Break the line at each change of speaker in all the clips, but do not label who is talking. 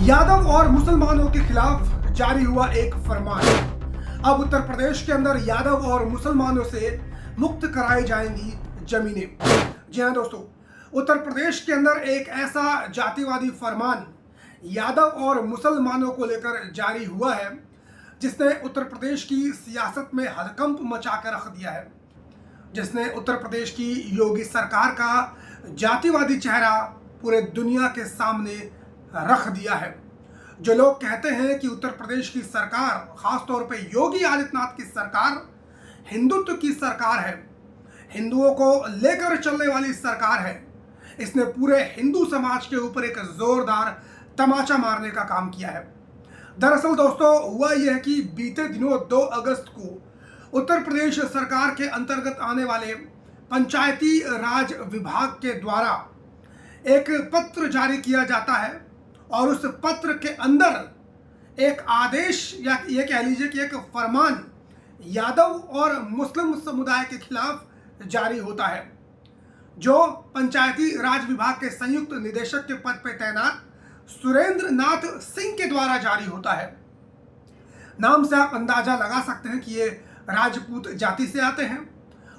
यादव और मुसलमानों के खिलाफ जारी हुआ एक फरमान। अब उत्तर प्रदेश के अंदर यादव और मुसलमानों से मुक्त कराई जाएंगी जमीनें। जी हाँ दोस्तों, उत्तर प्रदेश के अंदर एक ऐसा जातिवादी फरमान यादव और मुसलमानों को लेकर जारी हुआ है जिसने उत्तर प्रदेश की सियासत में हड़कंप मचा कर रख दिया है, जिसने उत्तर प्रदेश की योगी सरकार का जातिवादी चेहरा पूरे दुनिया के सामने रख दिया है। जो लोग कहते हैं कि उत्तर प्रदेश की सरकार, खासतौर पे योगी आदित्यनाथ की सरकार हिंदुत्व की सरकार है, हिंदुओं को लेकर चलने वाली सरकार है, इसने पूरे हिंदू समाज के ऊपर एक जोरदार तमाचा मारने का काम किया है। दरअसल दोस्तों, हुआ यह है कि बीते दिनों 2 अगस्त को उत्तर प्रदेश सरकार के अंतर्गत आने वाले पंचायती राज विभाग के द्वारा एक पत्र जारी किया जाता है और उस पत्र के अंदर एक आदेश या ये कह लीजिए कि एक फरमान यादव और मुस्लिम समुदाय के खिलाफ जारी होता है, जो पंचायती राज विभाग के संयुक्त निदेशक के पद पर तैनात सुरेंद्र नाथ सिंह के द्वारा जारी होता है। नाम से आप अंदाजा लगा सकते हैं कि ये राजपूत जाति से आते हैं।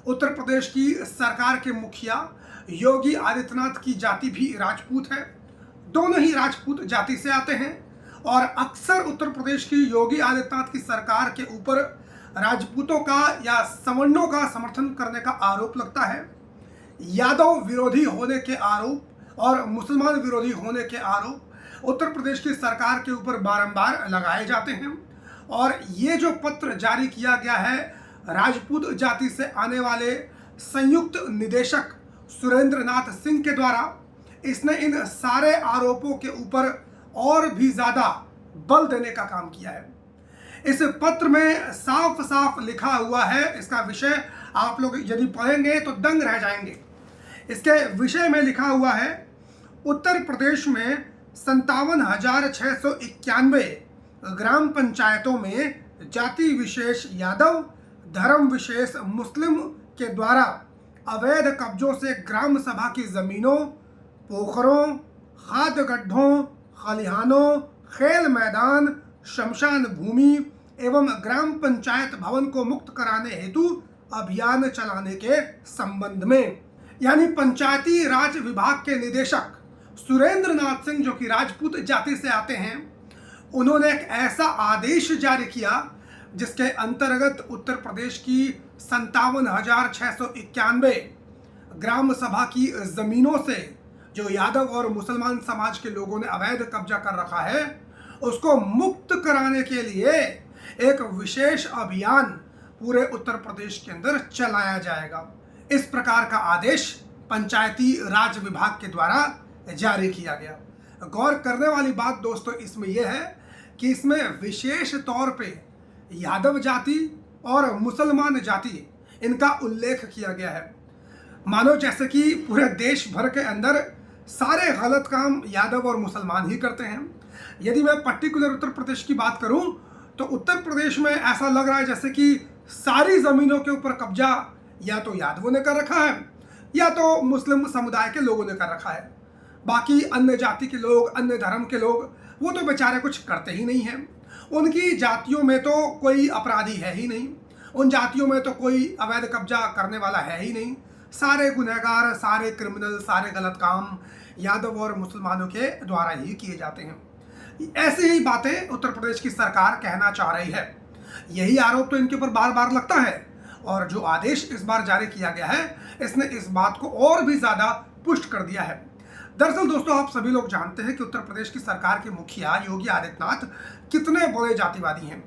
उत्तर प्रदेश की सरकार के मुखिया योगी आदित्यनाथ की जाति भी राजपूत है, दोनों ही राजपूत जाति से आते हैं और अक्सर उत्तर प्रदेश की योगी आदित्यनाथ की सरकार के ऊपर राजपूतों का या सवर्णों का समर्थन करने का आरोप लगता है। यादव विरोधी होने के आरोप और मुसलमान विरोधी होने के आरोप उत्तर प्रदेश की सरकार के ऊपर बारंबार लगाए जाते हैं और ये जो पत्र जारी किया गया है राजपूत जाति से आने वाले संयुक्त निदेशक सुरेंद्र नाथ सिंह के द्वारा, इसने इन सारे आरोपों के ऊपर और भी ज़्यादा बल देने का काम किया है। इस पत्र में साफ साफ लिखा हुआ है, इसका विषय आप लोग यदि पढ़ेंगे तो दंग रह जाएंगे। इसके विषय में लिखा हुआ है, उत्तर प्रदेश में 57,691 ग्राम पंचायतों में जाति विशेष यादव, धर्म विशेष मुस्लिम के द्वारा अवैध कब्जों से ग्राम सभा की जमीनों, पोखरों, खाद गड्ढों, खलिहानों, खेल मैदान, शमशान भूमि एवं ग्राम पंचायत भवन को मुक्त कराने हेतु अभियान चलाने के संबंध में। यानी पंचायती राज विभाग के निदेशक सुरेंद्र नाथ सिंह, जो कि राजपूत जाति से आते हैं, उन्होंने एक ऐसा आदेश जारी किया जिसके अंतर्गत उत्तर प्रदेश की 57,691 ग्राम सभा की जमीनों से जो यादव और मुसलमान समाज के लोगों ने अवैध कब्जा कर रखा है, उसको मुक्त कराने के लिए एक विशेष अभियान पूरे उत्तर प्रदेश के अंदर चलाया जाएगा। इस प्रकार का आदेश पंचायती राज विभाग के द्वारा जारी किया गया। गौर करने वाली बात दोस्तों इसमें यह है कि इसमें विशेष तौर पे यादव जाति और मुसलमान जाति, इनका उल्लेख किया गया है। मानो जैसे कि पूरे देश भर के अंदर सारे गलत काम यादव और मुसलमान ही करते हैं। यदि मैं पर्टिकुलर उत्तर प्रदेश की बात करूं तो उत्तर प्रदेश में ऐसा लग रहा है जैसे कि सारी ज़मीनों के ऊपर कब्जा या तो यादवों ने कर रखा है या तो मुस्लिम समुदाय के लोगों ने कर रखा है। बाकी अन्य जाति के लोग, अन्य धर्म के लोग, वो तो बेचारे कुछ करते ही नहीं हैं। उनकी जातियों में तो कोई अपराधी है ही नहीं, उन जातियों में तो कोई अवैध कब्जा करने वाला है ही नहीं। सारे गुनहगार, सारे क्रिमिनल, सारे गलत काम यादव और मुसलमानों के द्वारा ही किए जाते हैं। ऐसी ही बातें उत्तर प्रदेश की सरकार कहना चाह रही है। यही आरोप तो इनके ऊपर बार बार लगता है और जो आदेश इस बार जारी किया गया है, इसने इस बात को और भी ज़्यादा पुष्ट कर दिया है। दरअसल दोस्तों, आप सभी लोग जानते हैं कि उत्तर प्रदेश की सरकार के मुखिया योगी आदित्यनाथ कितने बड़े जातिवादी हैं।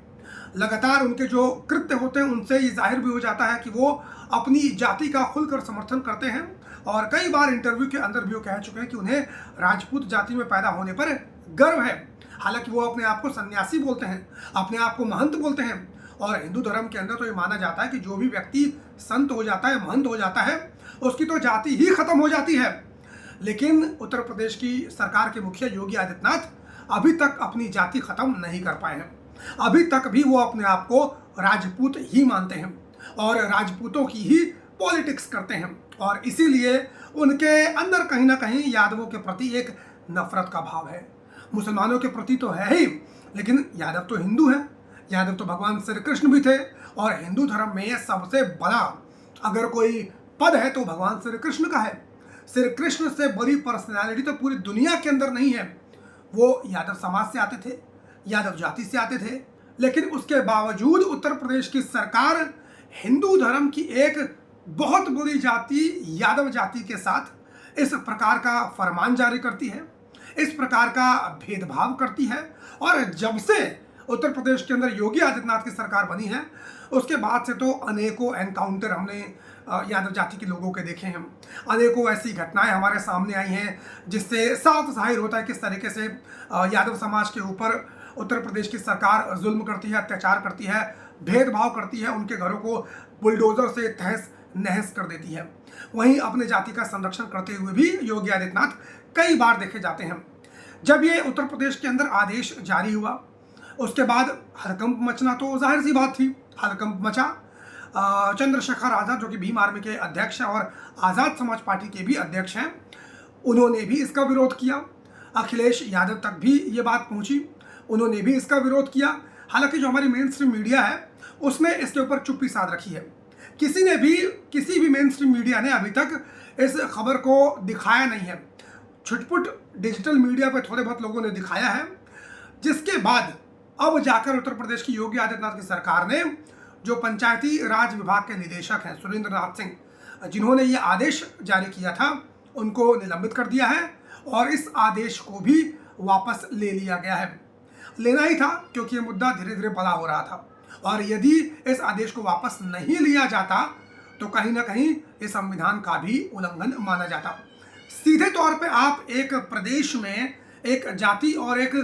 लगातार उनके जो कृत्य होते हैं उनसे ये जाहिर भी हो जाता है कि वो अपनी जाति का खुलकर समर्थन करते हैं और कई बार इंटरव्यू के अंदर भी वो कह चुके हैं कि उन्हें राजपूत जाति में पैदा होने पर गर्व है। हालांकि वो अपने आप को सन्यासी बोलते हैं, अपने आप को महंत बोलते हैं और हिंदू धर्म के अंदर तो ये माना जाता है कि जो भी व्यक्ति संत हो जाता है, महंत हो जाता है, उसकी तो जाति ही खत्म हो जाती है। लेकिन उत्तर प्रदेश की सरकार के मुखिया योगी आदित्यनाथ अभी तक अपनी जाति खत्म नहीं कर पाए हैं। अभी तक भी वो अपने आप को राजपूत ही मानते हैं और राजपूतों की ही पॉलिटिक्स करते हैं और इसीलिए उनके अंदर कहीं ना कहीं यादवों के प्रति एक नफरत का भाव है। मुसलमानों के प्रति तो है ही, लेकिन यादव तो हिंदू हैं, यादव तो भगवान श्री कृष्ण भी थे, और हिंदू धर्म में सबसे बड़ा अगर कोई पद है तो भगवान श्री कृष्ण का है। श्री कृष्ण से बड़ी पर्सनैलिटी तो पूरी दुनिया के अंदर नहीं है। वो यादव समाज से आते थे, यादव जाति से आते थे, लेकिन उसके बावजूद उत्तर प्रदेश की सरकार हिंदू धर्म की एक बहुत बुरी जाति यादव जाति के साथ इस प्रकार का फरमान जारी करती है, इस प्रकार का भेदभाव करती है। और जब से उत्तर प्रदेश के अंदर योगी आदित्यनाथ की सरकार बनी है, उसके बाद से तो अनेकों एनकाउंटर हमने यादव जाति के लोगों के देखे हैं, अनेकों ऐसी घटनाएं हमारे सामने आई हैं जिससे साफ जाहिर होता है किस तरीके से यादव समाज के ऊपर उत्तर प्रदेश की सरकार जुल्म करती है, अत्याचार करती है, भेदभाव करती है, उनके घरों को बुलडोजर से तहस नहस कर देती है। वहीं अपने जाति का संरक्षण करते हुए भी योगी आदित्यनाथ कई बार देखे जाते हैं। जब ये उत्तर प्रदेश के अंदर आदेश जारी हुआ, उसके बाद हड़कंप मचना तो जाहिर सी बात थी, हड़कंप मचा। चंद्रशेखर आज़ाद जो कि भीम आर्मी के अध्यक्ष हैं और आज़ाद समाज पार्टी के भी अध्यक्ष हैं, उन्होंने भी इसका विरोध किया। अखिलेश यादव तक भी ये बात पहुंची, उन्होंने भी इसका विरोध किया। हालांकि जो हमारी मेन स्ट्रीम मीडिया है उसने इसके ऊपर चुप्पी साध रखी है। किसी भी मेन स्ट्रीम मीडिया ने अभी तक इस खबर को दिखाया नहीं है। छुटपुट डिजिटल मीडिया पर थोड़े बहुत लोगों ने दिखाया है, जिसके बाद अब जाकर उत्तर प्रदेश की योगी आदित्यनाथ की सरकार ने जो पंचायती राज विभाग के निदेशक हैं सुरेंद्र नाथ सिंह, जिन्होंने ये आदेश जारी किया था, उनको निलंबित कर दिया है और इस आदेश को भी वापस ले लिया गया है। लेना ही था क्योंकि ये मुद्दा धीरे धीरे बड़ा हो रहा था, और यदि इस आदेश को वापस नहीं लिया जाता तो कहीं ना कहीं ये संविधान का भी उल्लंघन माना जाता। सीधे तौर पे आप एक प्रदेश में एक जाति और एक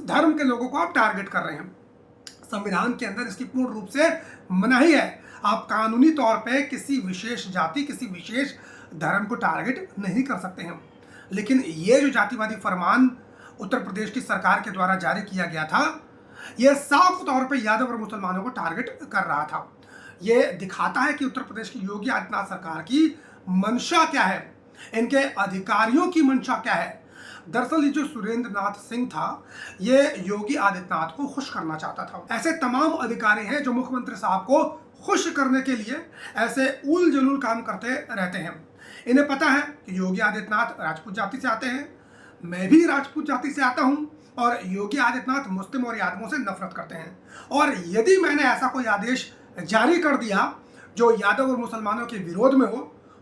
धर्म के लोगों को आप टारगेट कर रहे हैं। संविधान के अंदर इसकी पूर्ण रूप से मनाही है। आप कानूनी तौर पे किसी विशेष जाति, किसी विशेष धर्म को टारगेट नहीं कर सकते हैं। लेकिन ये जो जातिवादी फरमान उत्तर प्रदेश की सरकार के द्वारा जारी किया गया था, यह साफ तौर पे यादव और मुसलमानों को टारगेट कर रहा था। यह दिखाता है कि उत्तर प्रदेश की योगी आदित्यनाथ सरकार की मंशा क्या है, इनके अधिकारियों की मंशा क्या है। दरअसल ये जो सुरेंद्र नाथ सिंह था, ये योगी आदित्यनाथ को खुश करना चाहता था। ऐसे तमाम अधिकारी हैं जो मुख्यमंत्री साहब को खुश करने के लिए ऐसे उल जलूल काम करते रहते हैं। इन्हें पता है कि योगी आदित्यनाथ राजपूत जाति से आते हैं, मैं भी राजपूत जाति से आता हूं, और योगी आदित्यनाथ मुस्लिम और यादवों से नफरत करते हैं। और यदि मैंने ऐसा कोई आदेश जारी कर दिया जो यादव और मुसलमानों के विरोध में हो,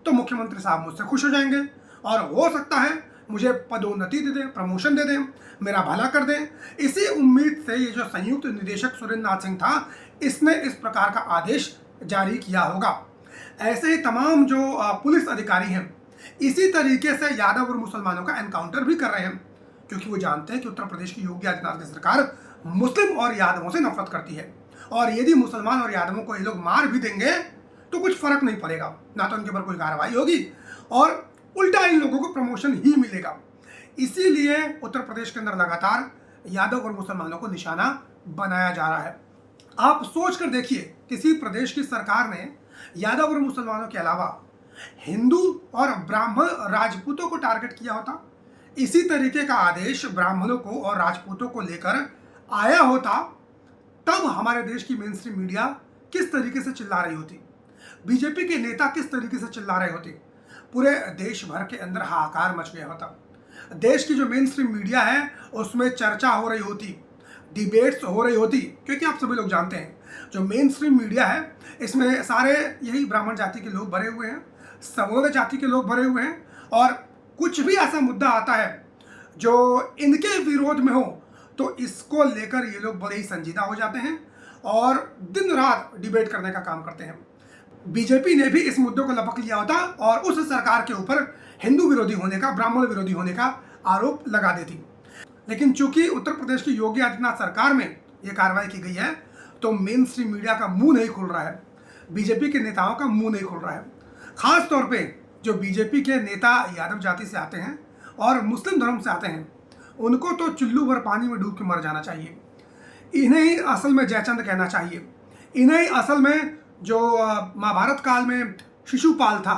तो मुख्यमंत्री साहब मुझसे खुश हो जाएंगे और हो सकता है मुझे पदोन्नति दे दें, प्रमोशन दे दें, मेरा भला कर दें। इसी उम्मीद से ये जो संयुक्त निदेशक सुरेंद्र नाथ सिंह था, इसने इस प्रकार का आदेश जारी किया होगा। ऐसे ही तमाम जो पुलिस अधिकारी हैं, इसी तरीके से यादव और मुसलमानों का एनकाउंटर भी कर रहे हैं, क्योंकि वो जानते हैं कि उत्तर प्रदेश की योगी आदित्यनाथ की सरकार मुस्लिम और यादवों से नफरत करती है, और यदि मुसलमान और यादवों को ये लोग मार भी देंगे तो कुछ फर्क नहीं पड़ेगा, ना तो उनके ऊपर कोई कार्रवाई होगी और उल्टा इन लोगों को प्रमोशन ही मिलेगा। इसीलिए उत्तर प्रदेश के अंदर लगातार यादव और मुसलमानों को निशाना बनाया जा रहा है। आप सोच कर देखिए, किसी प्रदेश की सरकार ने यादव और मुसलमानों के अलावा हिंदू और ब्राह्मण राजपूतों को टारगेट किया होता, इसी तरीके का आदेश ब्राह्मणों को और राजपूतों को लेकर आया होता, तब हमारे देश की मेन स्ट्रीम मीडिया किस तरीके से चिल्ला रही होती, बीजेपी के नेता किस तरीके से चिल्ला रहे होते, पूरे देश भर के अंदर हाहाकार मच गया होता। देश की जो मेन स्ट्रीम मीडिया है उसमें चर्चा हो रही होती, डिबेट्स हो रही होती, क्योंकि आप सभी लोग जानते हैं जो मेन स्ट्रीम मीडिया है इसमें सारे यही ब्राह्मण जाति के लोग भरे हुए हैं, सवर्ण जाति के लोग भरे हुए हैं, और कुछ भी ऐसा मुद्दा आता है जो इनके विरोध में हो तो इसको लेकर ये लोग बड़े ही संजीदा हो जाते हैं और दिन रात डिबेट करने का काम करते हैं। बीजेपी ने भी इस मुद्दे को लपक लिया होता और उस सरकार के ऊपर हिंदू विरोधी होने का, ब्राह्मण विरोधी होने का आरोप लगा देती। लेकिन चूंकि उत्तर प्रदेश की योगी आदित्यनाथ सरकार में यह कार्रवाई की गई है, तो मेन स्ट्रीम मीडिया का मुंह नहीं खुल रहा है, बीजेपी के नेताओं का मुंह नहीं खुल रहा है। खास तौर पे जो बीजेपी के नेता यादव जाति से आते हैं और मुस्लिम धर्म से आते हैं, उनको तो चुल्लू भर पानी में डूब के मर जाना चाहिए। इन्हें ही असल में जयचंद कहना चाहिए। इन्हें ही असल में जो महाभारत काल में शिशुपाल था,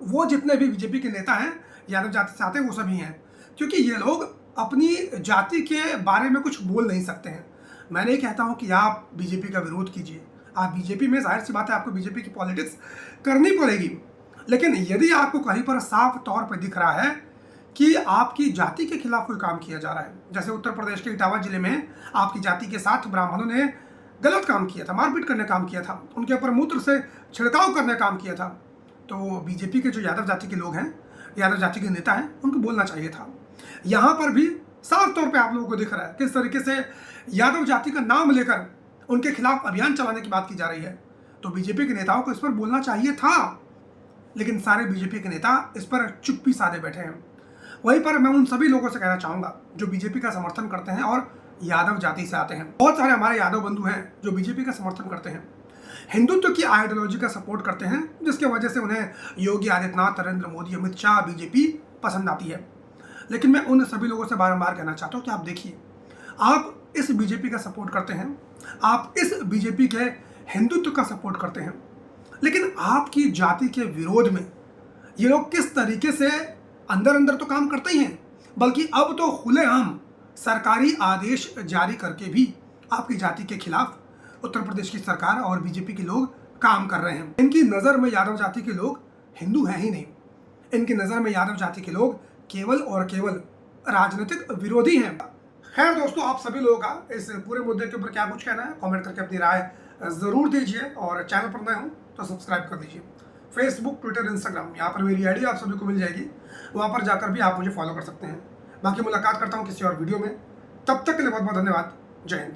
वो जितने भी बीजेपी के नेता हैं यादव जाति से आते हैं वो सभी हैं, क्योंकि ये लोग अपनी जाति के बारे में कुछ बोल नहीं सकते हैं। मैं नहीं कहता हूं कि आप बीजेपी का विरोध कीजिए, आप बीजेपी में, जाहिर सी बात है आपको बीजेपी की पॉलिटिक्स करनी पड़ेगी, लेकिन यदि आपको कहीं पर साफ तौर पर दिख रहा है कि आपकी जाति के खिलाफ कोई काम किया जा रहा है, जैसे उत्तर प्रदेश के इटावा जिले में आपकी जाति के साथ ब्राह्मणों ने गलत काम किया था, मारपीट करने काम किया था, उनके ऊपर मूत्र से छिड़काव करने काम किया था, तो बीजेपी के जो यादव जाति के लोग हैं, यादव जाति के नेता हैं, उनको बोलना चाहिए था। यहाँ पर भी साफ तौर पे आप लोगों को दिख रहा है किस तरीके से यादव जाति का नाम लेकर उनके खिलाफ अभियान चलाने की बात की जा रही है। तो बीजेपी के नेताओं को इस पर बोलना चाहिए था, लेकिन सारे बीजेपी के नेता इस पर चुप्पी साधे बैठे हैं। वहीं पर मैं उन सभी लोगों से कहना चाहूँगा जो बीजेपी का समर्थन करते हैं और यादव जाति से आते हैं। बहुत सारे हमारे यादव बंधु हैं जो बीजेपी का समर्थन करते हैं, हिंदुत्व की आइडियोलॉजी का सपोर्ट करते हैं, जिसकी वजह से उन्हें योगी आदित्यनाथ, नरेंद्र मोदी, अमित शाह, बीजेपी पसंद आती है। लेकिन मैं उन सभी लोगों से बारंबार कहना चाहता हूँ कि आप देखिए, आप इस बीजेपी का सपोर्ट करते हैं, आप इस बीजेपी के हिंदुत्व का सपोर्ट करते हैं, लेकिन आपकी जाति के विरोध में ये लोग किस तरीके से अंदर अंदर तो काम करते ही हैं, बल्कि अब तो खुलेआम सरकारी आदेश जारी करके भी आपकी जाति के खिलाफ उत्तर प्रदेश की सरकार और बीजेपी के लोग काम कर रहे हैं। इनकी नज़र में यादव जाति के लोग हिंदू हैं ही नहीं, इनकी नज़र में यादव जाति के लोग केवल और केवल राजनीतिक विरोधी हैं। खैर दोस्तों, आप सभी लोगों का इस पूरे मुद्दे के ऊपर क्या कुछ कहना है, कमेंट करके अपनी राय ज़रूर दीजिए, और चैनल पर नए हो तो सब्सक्राइब कर दीजिए। फेसबुक, ट्विटर, इंस्टाग्राम, यहाँ पर मेरी आईडी आप सभी को मिल जाएगी, वहाँ पर जाकर भी आप मुझे फॉलो कर सकते हैं। बाकी मुलाकात करता हूँ किसी और वीडियो में, तब तक के लिए बहुत बहुत धन्यवाद। जय हिंद।